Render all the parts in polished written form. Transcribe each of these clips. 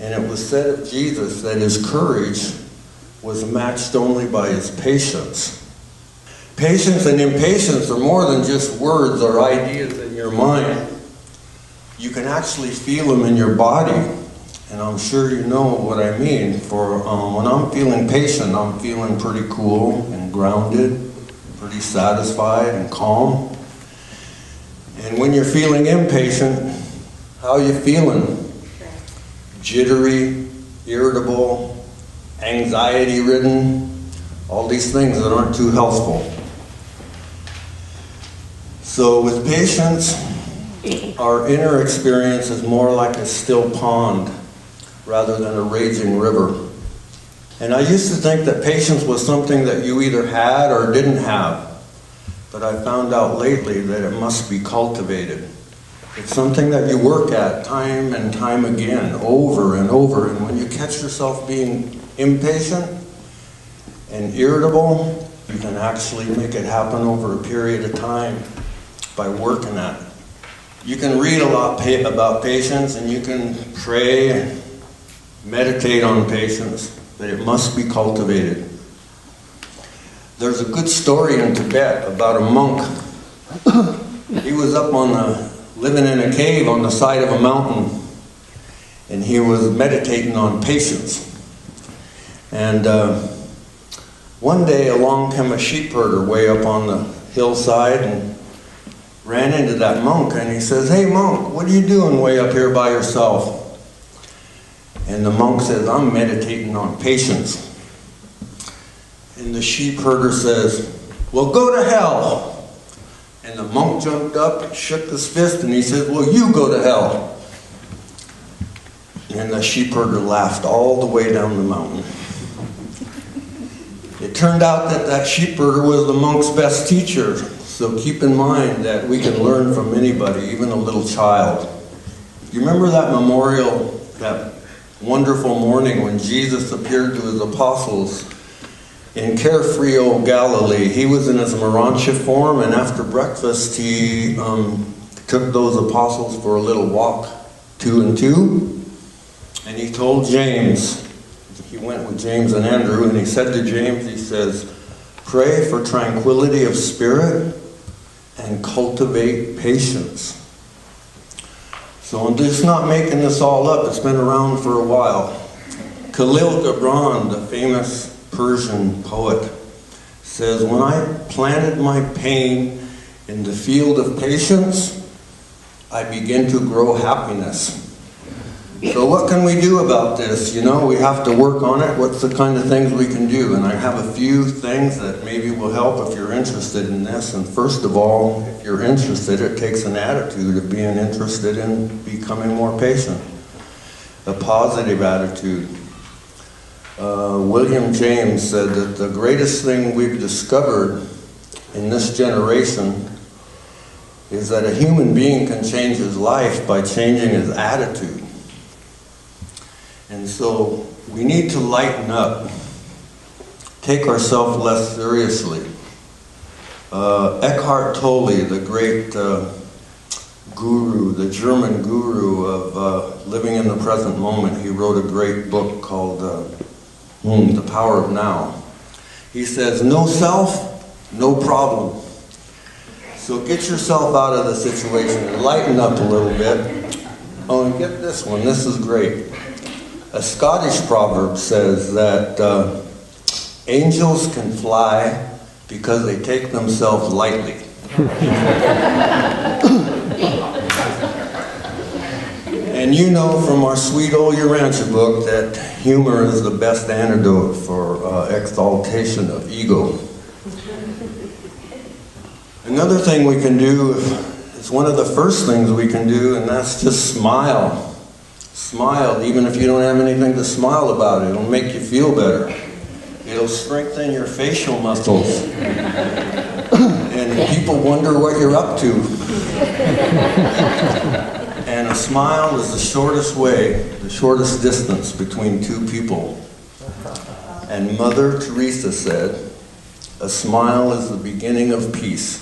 And it was said of Jesus that his courage was matched only by his patience. Patience and impatience are more than just words or ideas in your mind. You can actually feel them in your body. And I'm sure you know what I mean. For when I'm feeling patient, I'm feeling pretty cool and grounded, pretty satisfied and calm. And when you're feeling impatient, how are you feeling? Jittery, irritable, anxiety-ridden, all these things that aren't too healthful. So with patience, our inner experience is more like a still pond rather than a raging river. And I used to think that patience was something that you either had or didn't have. But I found out lately that it must be cultivated. It's something that you work at time and time again, over and over. And when you catch yourself being impatient and irritable, you can actually make it happen over a period of time by working at it. You can read a lot about patience, and you can pray and meditate on patience, but it must be cultivated. There's a good story in Tibet about a monk. He was up living in a cave on the side of a mountain, and he was meditating on patience. And one day along came a sheep herder way up on the hillside and ran into that monk, and he says, "Hey monk, what are you doing way up here by yourself?" And the monk says, "I'm meditating on patience." And the sheep herder says, "Well, go to hell." And the monk jumped up and shook his fist, and he said, "Well, you go to hell." And the sheep herder laughed all the way down the mountain. It turned out that that sheep herder was the monk's best teacher. So keep in mind that we can learn from anybody, even a little child. You remember that memorial, that wonderful morning when Jesus appeared to his apostles in carefree old Galilee? He was in his Urantia form, and after breakfast he took those apostles for a little walk, 2 and 2, and he told James, he went with James and Andrew, and he said to James, he says, "Pray for tranquility of spirit and cultivate patience." So I'm just not making this all up. It's been around for a while. Khalil Gibran, the famous Persian poet, says, "When I planted my pain in the field of patience, I begin to grow happiness." So what can we do about this? You know, we have to work on it. What's the kind of things we can do? And I have a few things that maybe will help if you're interested in this. And first of all, if you're interested, it takes an attitude of being interested in becoming more patient. A positive attitude. William James said that the greatest thing we've discovered in this generation is that a human being can change his life by changing his attitude. And so we need to lighten up, take ourselves less seriously. Eckhart Tolle, the great guru, the German guru of living in the present moment, he wrote a great book called The Power of Now. He says, "No self, no problem." So get yourself out of the situation and lighten up a little bit. Oh, and get this one, this is great. A Scottish proverb says that angels can fly because they take themselves lightly. And you know from our sweet old Urantia book that humor is the best antidote for exaltation of ego. Another thing we can do is one of the first things we can do, and that's just smile. Smile, even if you don't have anything to smile about. It'll make you feel better. It'll strengthen your facial muscles. And people wonder what you're up to. And a smile is the shortest way, the shortest distance between two people. And Mother Teresa said, "A smile is the beginning of peace."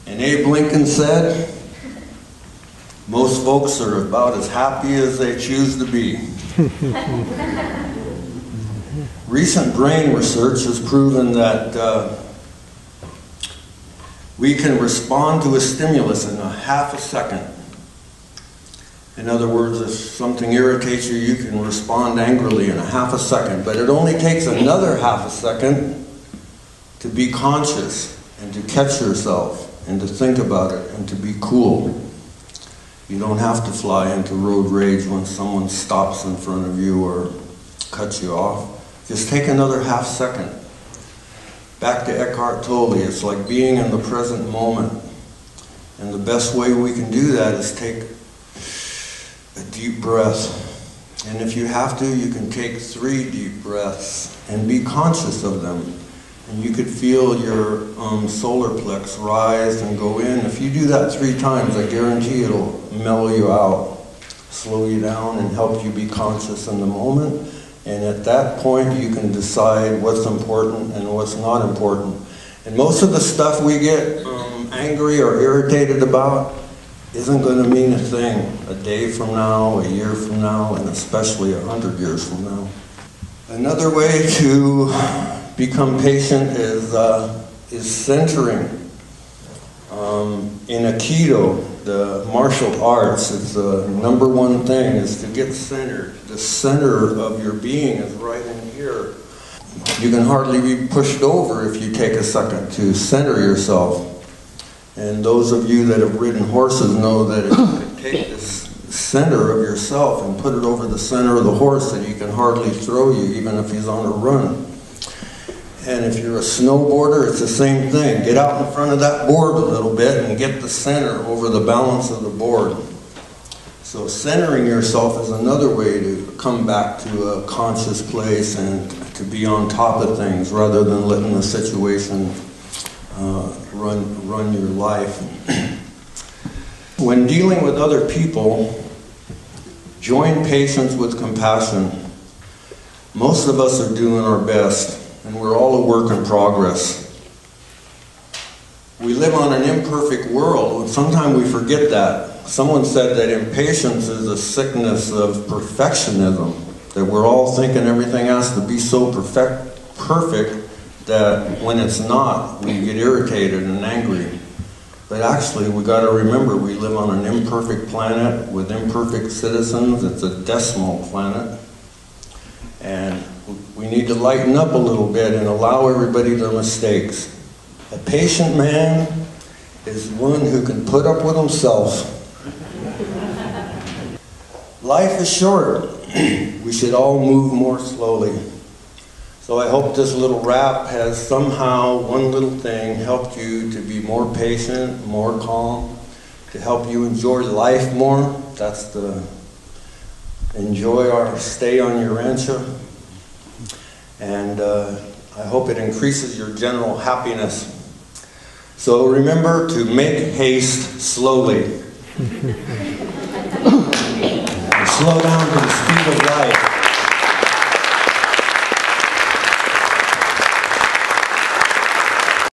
And Abe Lincoln said, Most folks are about as happy as they choose to be. Recent brain research has proven that we can respond to a stimulus in a half a second. In other words, if something irritates you, you can respond angrily in a half a second, but it only takes another half a second to be conscious and to catch yourself and to think about it and to be cool. You don't have to fly into road rage when someone stops in front of you or cuts you off. Just take another half second. Back to Eckhart Tolle, it's like being in the present moment. And the best way we can do that is take a deep breath. And if you have to, you can take 3 deep breaths and be conscious of them. And you could feel your solar plex rise and go in. If you do that 3 times, I guarantee it'll mellow you out, slow you down, and help you be conscious in the moment. And at that point, you can decide what's important and what's not important. And most of the stuff we get angry or irritated about isn't going to mean a thing a day from now, a year from now, and especially 100 years from now. Another way to become patient is centering. In Aikido, the martial arts, it's the #1 thing is to get centered. The center of your being is right in here. You can hardly be pushed over if you take a second to center yourself. And those of you that have ridden horses know that if you could take this center of yourself and put it over the center of the horse, that he can hardly throw you even if he's on a run. And if you're a snowboarder, it's the same thing. Get out in front of that board a little bit and get the center over the balance of the board. So centering yourself is another way to come back to a conscious place and to be on top of things rather than letting the situation run your life. When dealing with other people, join patience with compassion. Most of us are doing our best. And we're all a work in progress. We live on an imperfect world, and sometimes we forget that. Someone said that impatience is a sickness of perfectionism, that we're all thinking everything has to be so perfect that when it's not, we get irritated and angry. But actually, we got to remember we live on an imperfect planet with imperfect citizens. It's a decimal planet. And we need to lighten up a little bit and allow everybody their mistakes. A patient man is one who can put up with himself. Life is short. We should all move more slowly. So I hope this little rap has somehow, one little thing, helped you to be more patient, more calm, to help you enjoy life more. That's the enjoy our stay on Urantia. And I hope it increases your general happiness. So remember to make haste slowly. And slow down to the speed of light.